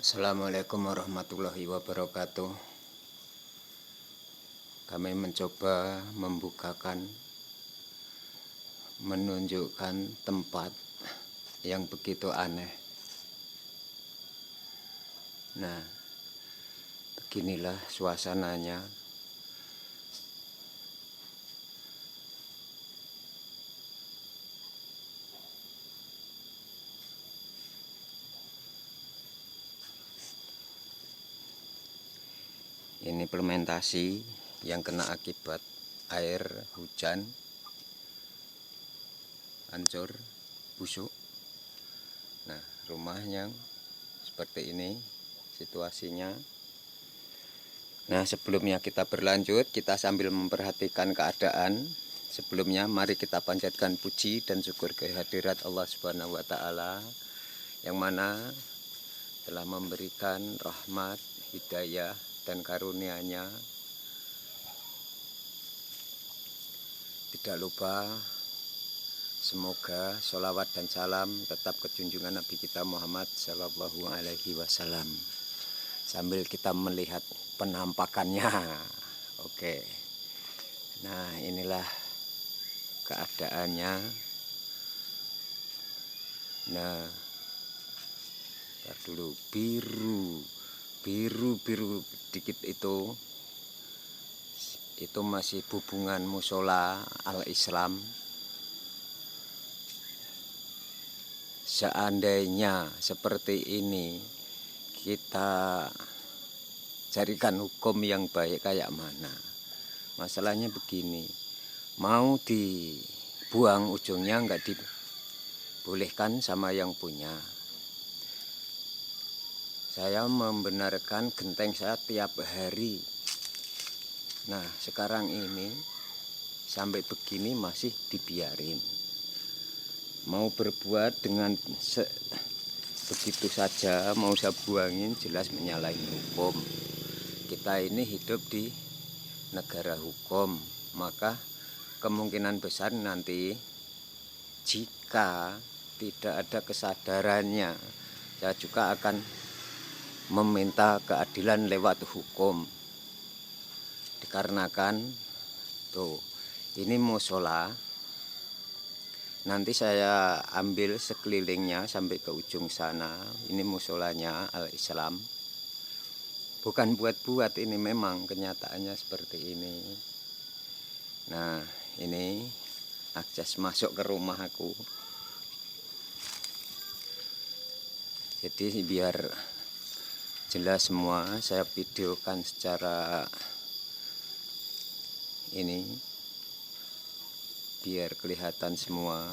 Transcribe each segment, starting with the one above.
Assalamualaikum warahmatullahi wabarakatuh. Kami mencoba menunjukkan tempat yang begitu aneh. Nah, beginilah suasananya. Ini fermentasi yang kena akibat air hujan, hancur, busuk. Nah, rumahnya seperti ini situasinya. Nah, sebelumnya kita berlanjut, kita sambil memperhatikan keadaan. Sebelumnya mari kita panjatkan puji dan syukur kehadirat Allah Subhanahu wa taala yang mana telah memberikan rahmat, hidayah dan karunia-Nya. Tidak lupa semoga sholawat dan salam tetap ke junjungan Nabi kita Muhammad Sallallahu Alaihi Wasallam. Sambil kita melihat penampakannya. Oke. Nah, inilah keadaannya. Nah, ntar dulu biru dikit itu masih hubungan musola al-Islam. Seandainya seperti ini, kita carikan hukum yang baik kayak mana. Masalahnya begini, mau dibuang ujungnya nggak dibolehkan sama yang punya. Saya membenarkan genteng saya tiap hari. Nah, sekarang ini sampai begini masih dibiarin. Mau berbuat dengan begitu saja, mau saya buangin, jelas menyalahi hukum. Kita ini hidup di negara hukum, maka kemungkinan besar nanti jika tidak ada kesadarannya, saya juga akan meminta keadilan lewat hukum. Dikarenakan tuh ini musola, nanti saya ambil sekelilingnya sampai ke ujung sana. Ini musolanya al-Islam, bukan buat-buat, ini memang kenyataannya seperti ini. Nah, ini akses masuk ke rumah aku. Jadi biar jelas semua, saya videokan secara ini biar kelihatan semua.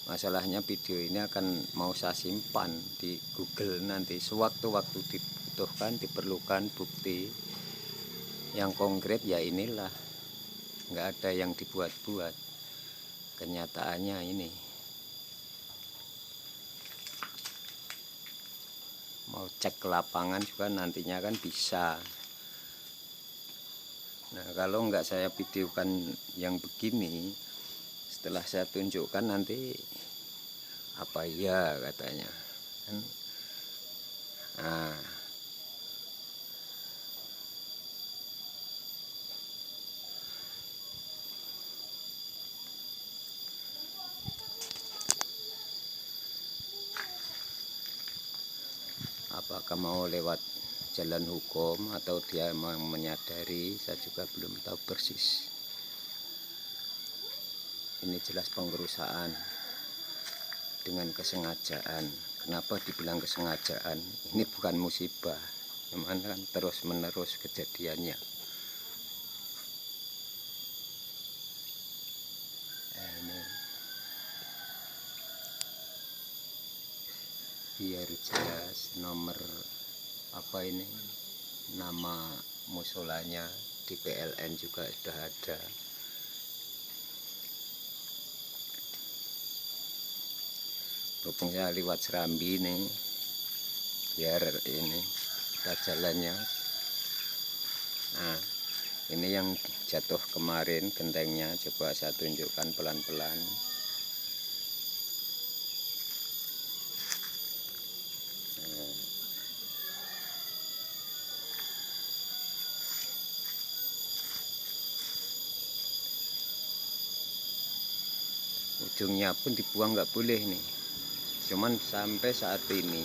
Masalahnya video ini akan mau saya simpan di Google nanti. Sewaktu-waktu dibutuhkan, diperlukan bukti yang konkret, ya inilah, nggak ada yang dibuat-buat. Kenyataannya ini. Mau cek ke lapangan juga nantinya kan bisa. Nah, kalau nggak saya videokan yang begini, setelah saya tunjukkan nanti apa ya katanya kan. Nah, apakah mau lewat jalan hukum atau dia memang menyadari, saya juga belum tahu persis. Ini jelas pengerusakan dengan kesengajaan. Kenapa dibilang kesengajaan? Ini bukan musibah, memang kan terus menerus kejadiannya. Ini biar jelas nomor apa ini, nama musolanya di PLN juga sudah ada. Berhubung saya lewat Serambi nih, biar ini kita jalannya. Nah, ini yang jatuh kemarin gentengnya, coba saya tunjukkan pelan-pelan. ujungnya pun dibuang nggak boleh nih. Cuman sampai saat ini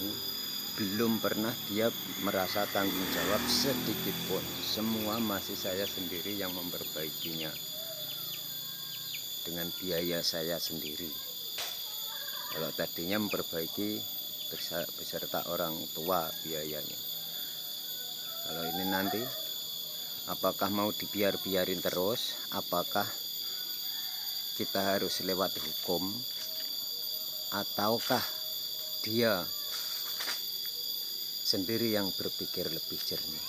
belum pernah dia merasa tanggung jawab sedikit pun. Semua masih saya sendiri yang memperbaikinya dengan biaya saya sendiri. Kalau tadinya memperbaiki beserta orang tua biayanya, kalau ini nanti apakah mau dibiarin terus, apakah kita harus lewat hukum, ataukah dia sendiri yang berpikir lebih jernih.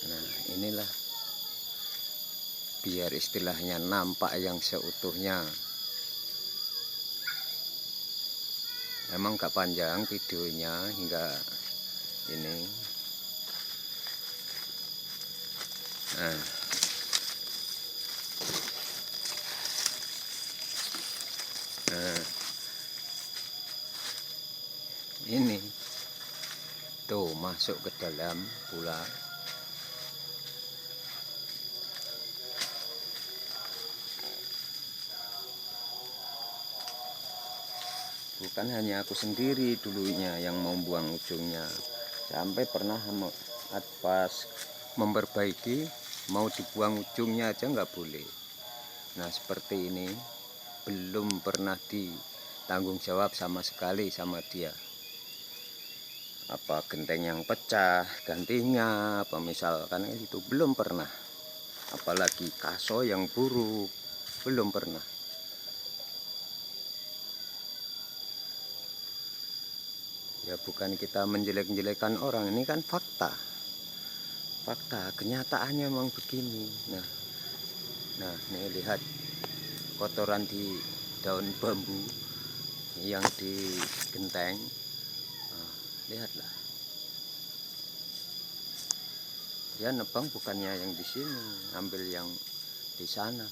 Nah, inilah biar istilahnya nampak yang seutuhnya. Emang gak panjang videonya hingga ini. Nah, ini tuh masuk ke dalam pula. Bukan hanya aku sendiri dulunya yang mau buang ujungnya, sampai pernah pas memperbaiki mau dibuang ujungnya aja nggak boleh. Nah seperti ini belum pernah ditanggung jawab sama sekali sama dia. Apa genteng yang pecah gantinya, apa misalkan itu belum pernah. Apalagi kaso yang buruk belum pernah. Ya bukan kita menjelek-jelekan orang, ini kan fakta. Fakta, kenyataannya memang begini. Nah, nih lihat kotoran di daun bambu yang di genteng. Nah, lihatlah. Dia nebang bukannya yang di sini, ambil yang di sana.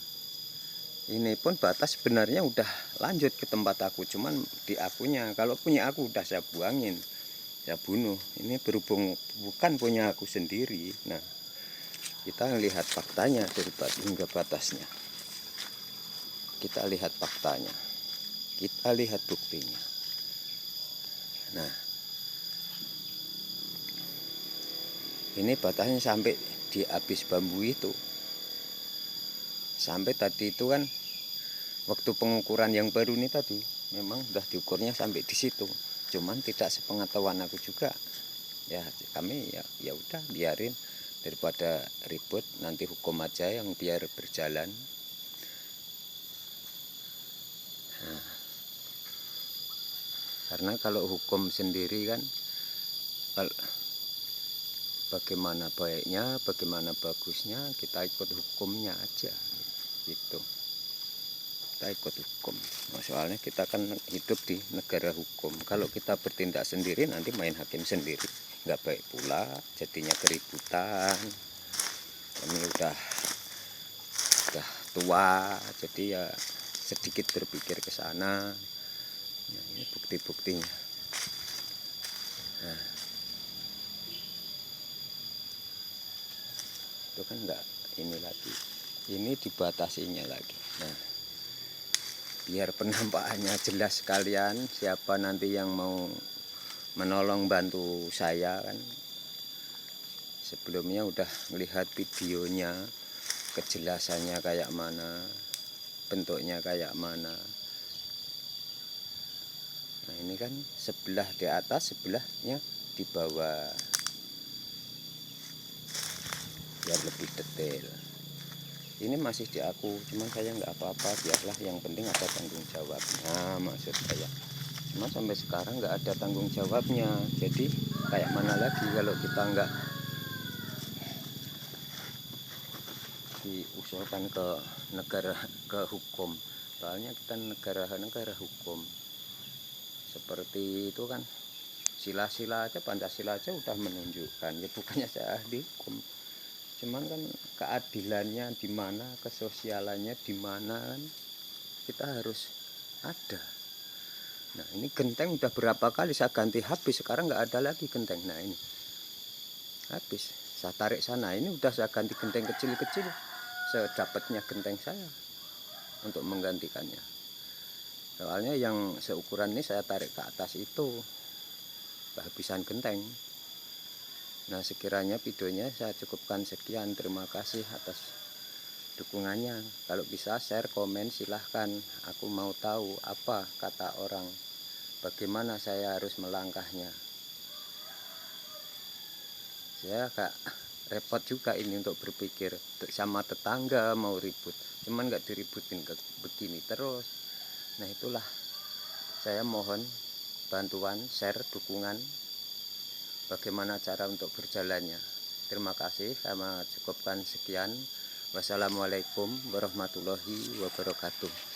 Ini pun batas sebenarnya udah lanjut ke tempat aku, cuman di akunya. Kalau punya aku udah saya buangin, saya bunuh. Ini berhubung bukan punya aku sendiri. Nah, kita lihat faktanya dari hingga batasnya. Kita lihat faktanya. Kita lihat buktinya. Nah, ini batasnya sampai di habis bambu itu. Sampai tadi itu kan waktu pengukuran yang baru ini tadi memang sudah diukurnya sampai di situ. Cuman tidak sepengetahuan aku juga. Ya kami ya udah biarin, daripada ribut nanti hukum aja yang biar berjalan. Nah, karena kalau hukum sendiri kan bagaimana baiknya, bagaimana bagusnya, kita ikut hukumnya aja gitu. Kita ikut hukum. Nah, soalnya kita kan hidup di negara hukum. Kalau kita bertindak sendiri nanti main hakim sendiri, nggak baik pula, jadinya keributan. Kami udah tua, jadi ya sedikit berpikir ke sana. Nah, ini bukti-buktinya. Nah, itu kan nggak ini lagi. Ini dibatasinya lagi. Nah, biar penampakannya jelas sekalian, siapa nanti yang mau menolong bantu saya kan. Sebelumnya udah melihat videonya, kejelasannya kayak mana, bentuknya kayak mana. Nah ini kan sebelah di atas, sebelahnya di bawah, biar lebih detail. Ini masih di aku, cuman saya nggak apa-apa, biarlah, yang penting ada tanggung jawabnya, maksud saya. Cuma sampai sekarang nggak ada tanggung jawabnya, jadi kayak mana lagi kalau kita nggak diusulkan ke negara, ke hukum. Soalnya kita negara hukum. Seperti itu kan, sila-sila aja, Pancasila aja udah menunjukkan, ya bukannya saya ahli hukum. Cuman kan keadilannya di mana, kesosialannya di mana kan kita harus ada. Nah ini genteng udah berapa kali saya ganti habis, sekarang nggak ada lagi genteng. Nah ini habis. Saya tarik sana, ini udah saya ganti genteng kecil-kecil sedapatnya genteng saya untuk menggantikannya. Soalnya yang seukuran ini saya tarik ke atas itu kehabisan genteng. Nah, sekiranya videonya saya cukupkan sekian. Terima kasih atas dukungannya. Kalau bisa share, komen, silahkan. Aku mau tahu apa kata orang, bagaimana saya harus melangkahnya. Saya agak repot juga ini untuk berpikir sama tetangga mau ribut, cuman nggak diributin begini terus. Nah, itulah saya mohon bantuan, share, dukungan, bagaimana cara untuk berjalannya. Terima kasih, saya cukupkan sekian. Wassalamualaikum warahmatullahi wabarakatuh.